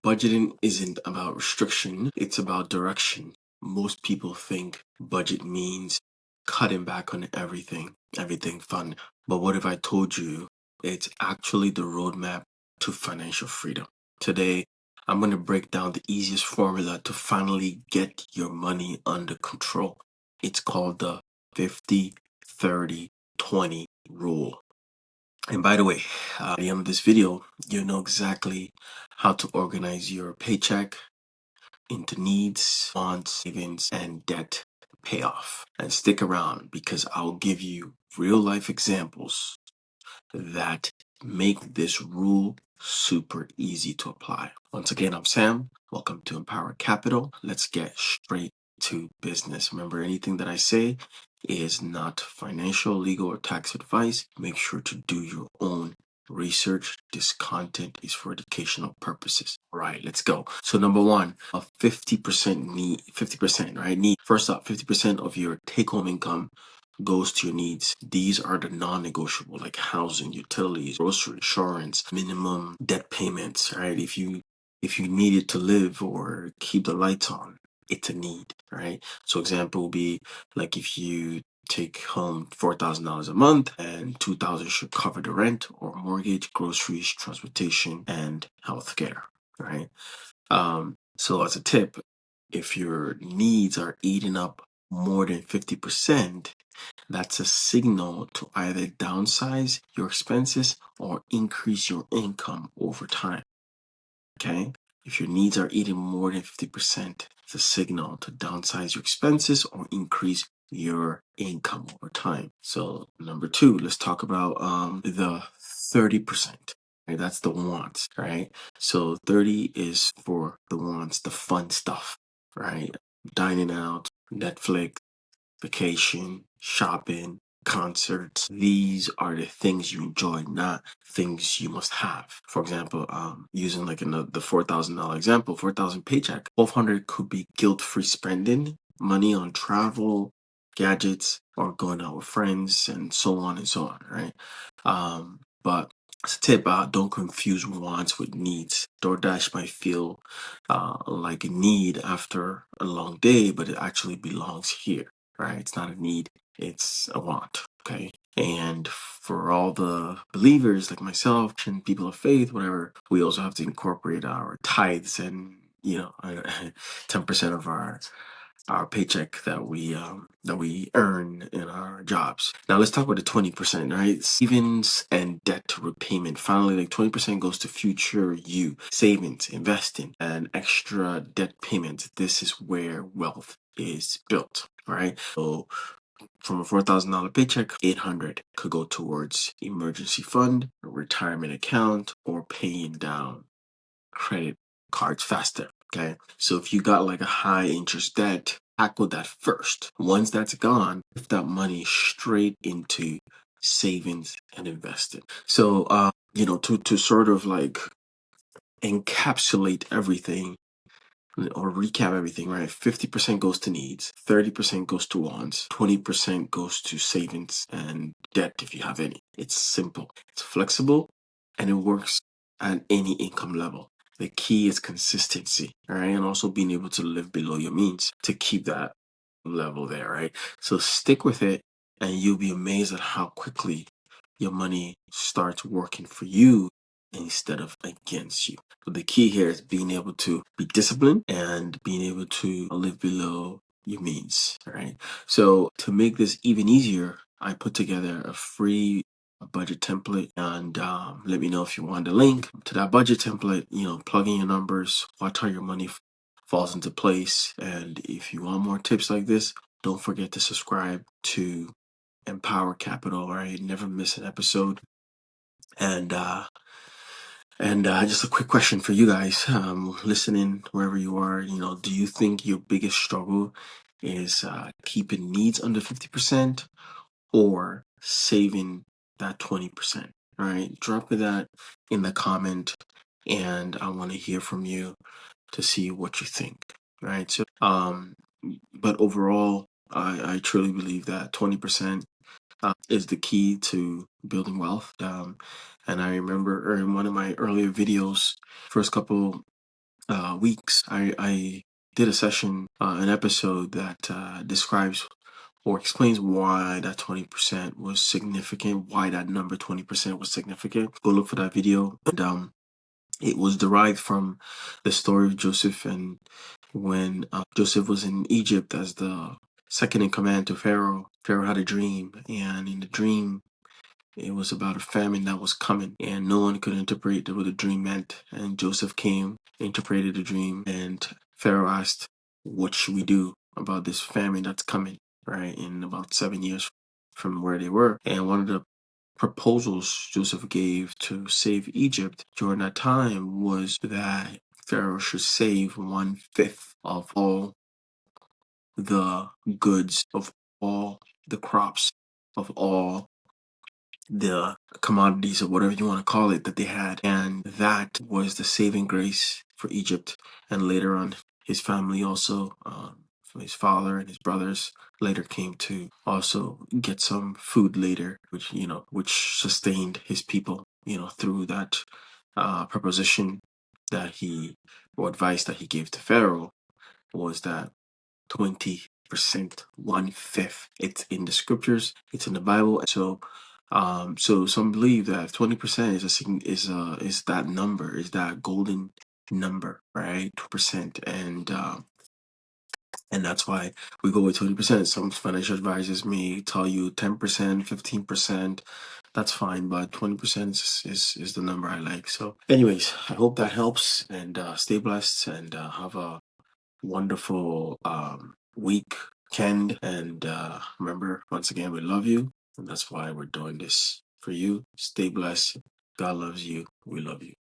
Budgeting isn't about restriction, it's about direction. Most people think budget means cutting back on everything fun. But what if I told you it's actually the roadmap to financial freedom? Today, I'm going to break down the easiest formula to finally get your money under control. It's called the 50-30-20 rule. And by the way, at the end of this video, you know exactly how to organize your paycheck into needs, wants, savings, and debt payoff. And stick around because I'll give you real life examples that make this rule super easy to apply. Once again, I'm Sam. Welcome to Empower Capital. Let's get straight to business. Remember, anything that I say is not financial, legal, or tax advice. Make sure to do your own research. This content is for educational purposes. All right, let's go. So number one, a 50% need, 50%, right? Need. First up, 50% of your take-home income goes to your needs. These are the non-negotiable, like housing, utilities, grocery, insurance, minimum debt payments, right? If you need it to live or keep the lights on, it's a need, right? So example would be like if you take home $4,000 a month and $2,000 should cover the rent or mortgage, groceries, transportation, and healthcare, right? So as a tip, if your needs are eating up more than 50%, that's a signal to either downsize your expenses or increase your income over time. Okay? If your needs are eating more than 50%, it's a signal to downsize your expenses or increase your income over time. So number two, let's talk about the 30%. Right? That's the wants, right? So 30 is for the wants, the fun stuff, right? Dining out, Netflix, vacation, shopping, concerts. These are the things you enjoy, not things you must have. For example, using like the $4,000 example, 4,000 paycheck, 1,200 could be guilt-free spending money on travel, gadgets, or going out with friends, and so on and so on, right? But as a tip, don't confuse wants with needs. DoorDash might feel like a need after a long day, but it actually belongs here, right? It's not a need, it's a want, okay? And for all the believers like myself and people of faith, whatever, we also have to incorporate our tithes and 10% of our paycheck that we earn in our jobs. Now let's talk about the 20%, right? Savings and debt repayment. Finally, like 20% goes to future you, savings, investing, and extra debt payments. This is where wealth is built. All right. So from a $4,000 paycheck, 800 could go towards emergency fund, a retirement account, or paying down credit cards faster. Okay. So if you got like a high interest debt, tackle that first. Once that's gone, put that money straight into savings and investing. So to sort of like encapsulate everything or recap everything, right? 50% goes to needs, 30% goes to wants, 20% goes to savings and debt if you have any. It's simple, it's flexible, and it works at any income level. The key is consistency, all right? And also being able to live below your means to keep that level there, right? So stick with it, and you'll be amazed at how quickly your money starts working for you instead of against you. But the key here is being able to be disciplined and being able to live below your means, right? So to make this even easier, I put together a free budget template, and let me know if you want the link to that budget template. Plug in your numbers, watch how your money falls into place. And if you want more tips like this, don't forget to subscribe to Empower Capital, right? Never miss an episode. And just a quick question for you guys, listening wherever you are. Do you think your biggest struggle is keeping needs under 50% or saving that 20%? All right, drop me that in the comment, and I want to hear from you to see what you think. Right. So, but overall, I truly believe that 20% is the key to building wealth. And I remember in one of my earlier videos, first couple weeks, I did a session, an episode that describes or explains why that 20% was significant, why that number 20% was significant. Go look for that video. And it was derived from the story of Joseph, and when Joseph was in Egypt as the second in command to Pharaoh. Pharaoh had a dream, and in the dream, it was about a famine that was coming, and no one could interpret what the dream meant. And Joseph came, interpreted the dream, and Pharaoh asked, "What should we do about this famine that's coming?" Right, in about 7 years from where they were. And one of the proposals Joseph gave to save Egypt during that time was that Pharaoh should save 1/5 of all the goods, of all the crops, of all the commodities, or whatever you want to call it, that they had. And that was the saving grace for Egypt. And later on, his family also, his father and his brothers later came to also get some food later, which sustained his people, through that proposition that he, or advice that he gave to Pharaoh, was that 20%, 1/5. It's in the scriptures. It's in the Bible. So some believe that 20% is that number, is that golden number, right? 2%, and that's why we go with 20%. Some financial advisors may tell you 10%, 15%. That's fine, but 20% is the number I like. So, anyways, I hope that helps, and stay blessed, and have a wonderful weekend. And remember, once again, we love you, and that's why we're doing this for you. Stay blessed. God loves you. We love you.